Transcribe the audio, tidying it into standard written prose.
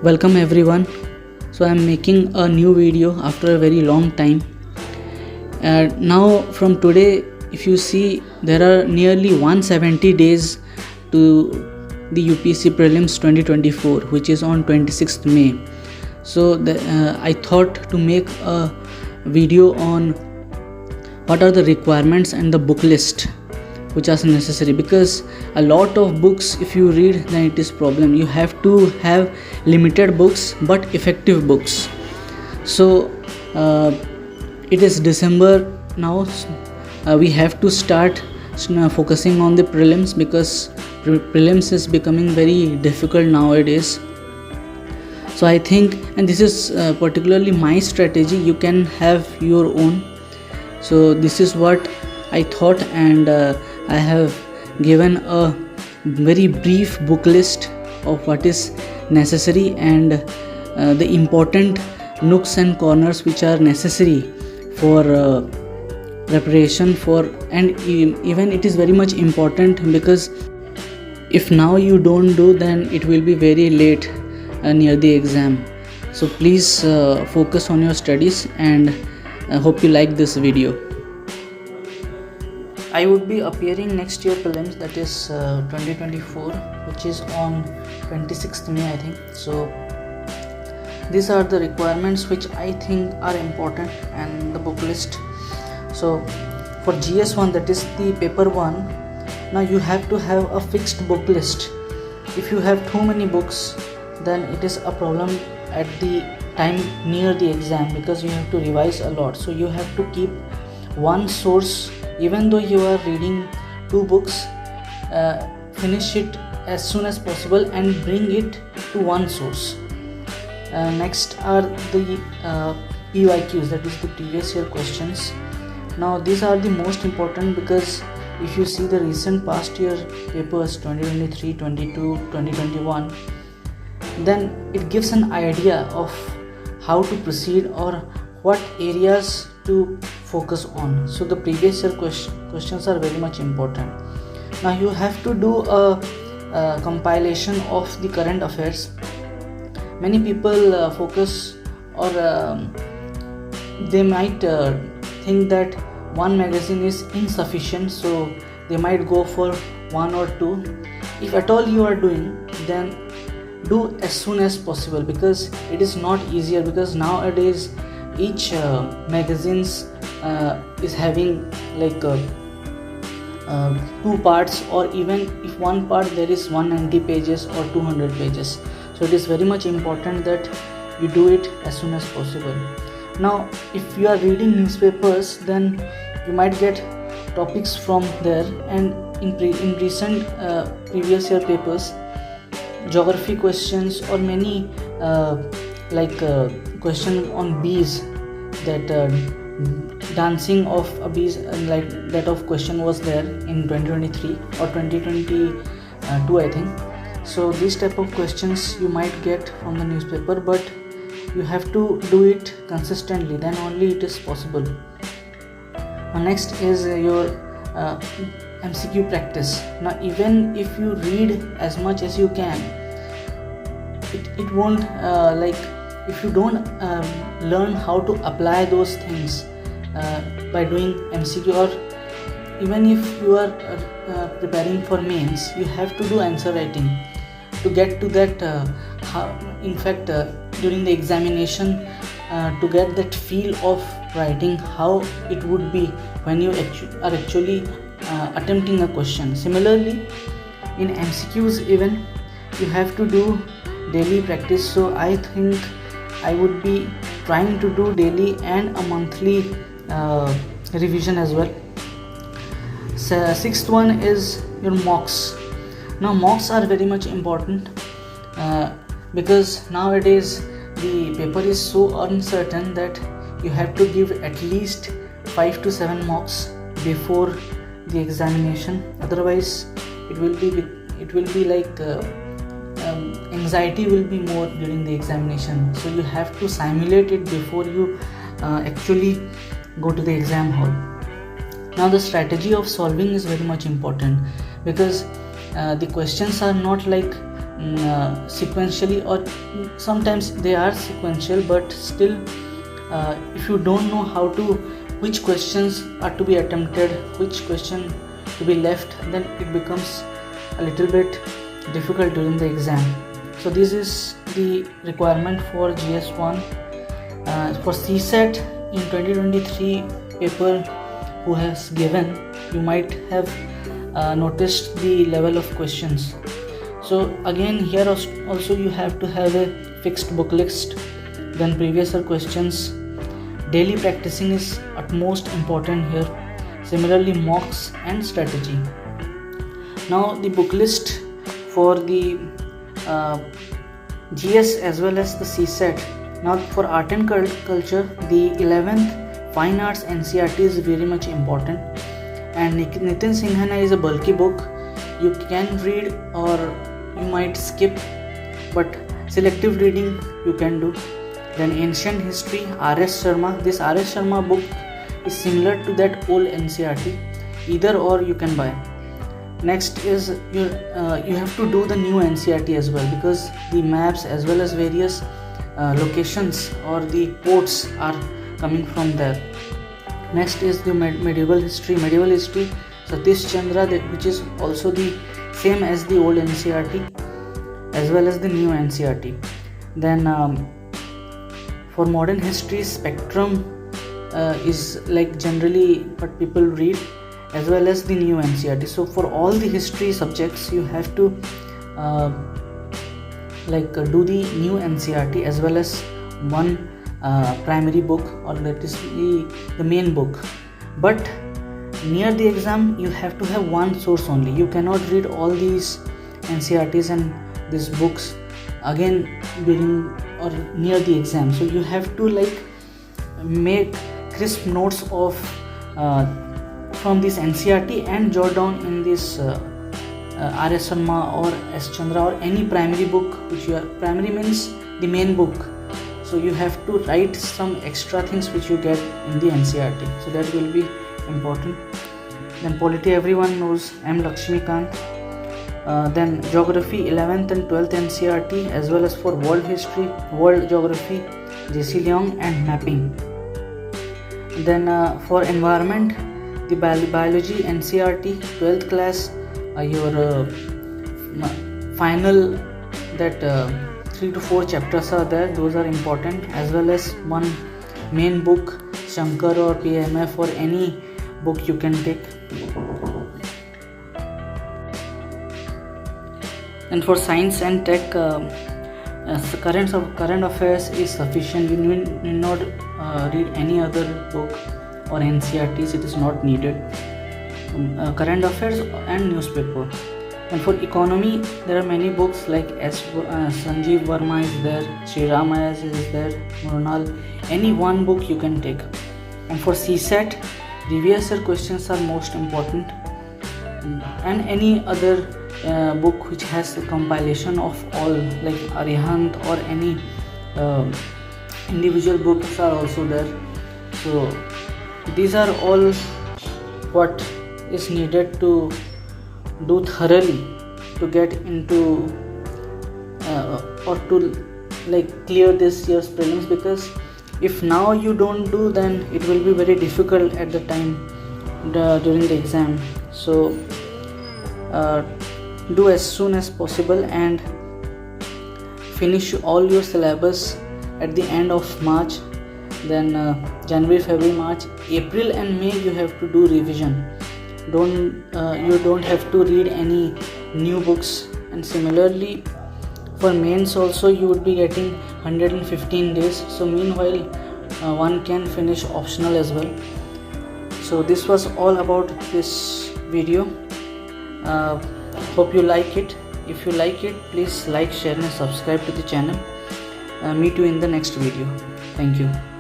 Welcome everyone. So I am making a new video after a very long time. Now from today, if you see, there are nearly 170 days to the UPSC Prelims 2024, which is on 26th May. So I thought to make a video on what are the requirements and the book list which are necessary, because a lot of books, if you read, then it is problem. You have to have limited books but effective books. So it is December now. We have to start focusing on the prelims, because prelims is becoming very difficult nowadays. So I think, and this is particularly my strategy, you can have your own. So this is what I thought, and I have given a very brief book list of what is necessary and the important nooks and corners which are necessary for preparation for, and even it is very much important, because if now you don't do, then it will be very late near the exam. So please focus on your studies, and I hope you like this video. I would be appearing next year prelims, that is 2024, which is on 26th May, I think. So these are the requirements which I think are important, and the book list. So for GS1, that is the paper 1, now you have to have a fixed book list. If you have too many books, then it is a problem at the time near the exam, because you have to revise a lot. So you have to keep one source. Even though you are reading 2 books, finish it as soon as possible and bring it to one source. Next are the PYQs, that is the previous year questions. Now these are the most important, because if you see the recent past year papers 2023, 22, 2021, then it gives an idea of how to proceed or what areas to focus on. So the previous year questions are very much important. Now you have to do a compilation of the current affairs. Many people focus, or they might think that one magazine is insufficient, so they might go for 1 or 2. If at all you are doing, then do as soon as possible, because it is not easier, because nowadays each magazines is having like 2 parts, or even if one part there is 190 pages or 200 pages. So it is very much important that you do it as soon as possible. Now if you are reading newspapers, then you might get topics from there, and in recent previous year papers, geography questions or many question on bees, that dancing of a bees, like that of question was there in 2023 or 2022, I think. So these type of questions you might get from the newspaper, but you have to do it consistently, then only it is possible. Next is your MCQ practice. Now even if you read as much as you can, it won't if you don't learn how to apply those things by doing MCQ, or even if you are preparing for mains, you have to do answer writing to get to that during the examination, to get that feel of writing, how it would be when you are actually attempting a question. Similarly, in MCQs even you have to do daily practice. So I think I would be trying to do daily and a monthly revision as well. So sixth one is your mocks. Now mocks are very much important, because nowadays the paper is so uncertain that you have to give at least 5 to 7 mocks before the examination. Otherwise it will be like anxiety will be more during the examination. So you have to simulate it before you actually go to the exam hall. Now the strategy of solving is very much important, because the questions are not like sequentially, or sometimes they are sequential, but still if you don't know which questions are to be attempted, which question to be left, then it becomes a little bit difficult during the exam. So this is the requirement for GS1. For CSET in 2023 paper who has given, you might have noticed the level of questions. So again, here also you have to have a fixed book list, then previous year questions. Daily practicing is utmost important here. Similarly, mocks and strategy. Now the book list for the GS as well as the CSET. Now for art and culture, the 11th fine arts NCERT is very much important, and Nitin Singhana is a bulky book. You can read or you might skip, but selective reading you can do. Then ancient history, R.S. Sharma. This R.S. Sharma book is similar to that old NCERT. Either or you can buy. Next is you have to do the new NCERT as well, because the maps as well as various locations or the ports are coming from there. Next is the medieval history. Medieval history, Satish Chandra, which is also the same as the old NCERT as well as the new NCERT. Then for modern history, Spectrum is like generally what people read, as well as the new NCERT. So for all the history subjects, you have to do the new NCERT as well as one primary book, or that is the main book. But near the exam, you have to have one source only. You cannot read all these NCERTs and these books again during or near the exam. So you have to make crisp notes of from this NCERT and jot down in this R.S. Sharma or S. Chandra or any primary book which you are. Primary means the main book. So you have to write some extra things which you get in the NCERT. So that will be important. Then polity, everyone knows M. Lakshmikant. Then geography, 11th and 12th NCERT, as well as for world history, world geography, J.C. Leong, and mapping. Then for environment, the biology NCERT, 12th class, your final that 3 to 4 chapters are there. Those are important, as well as one main book, Shankar or PMF, or any book you can take. And for science and tech, current affairs is sufficient. You need not read any other book or NCERTs. It is not needed. Current affairs and newspaper. And for economy, there are many books like Sanjeev Verma is there, Sri Rama is there, Murnal. Any one book you can take. And for CSET, previous year questions are most important, and any other book which has a compilation of all, like Arihant or any individual books are also there. So these are all what is needed to do thoroughly to get into or to clear this year's prelims, because if now you don't do, then it will be very difficult at the time during the exam. So do as soon as possible and finish all your syllabus at the end of March. Then January, February, March, April and May you have to do revision. You don't have to read any new books. And similarly for mains also, you would be getting 115 days. So meanwhile one can finish optional as well. So this was all about this video. Hope you like it. If you like it, please like, share and subscribe to the channel. Meet you in the next video. Thank you.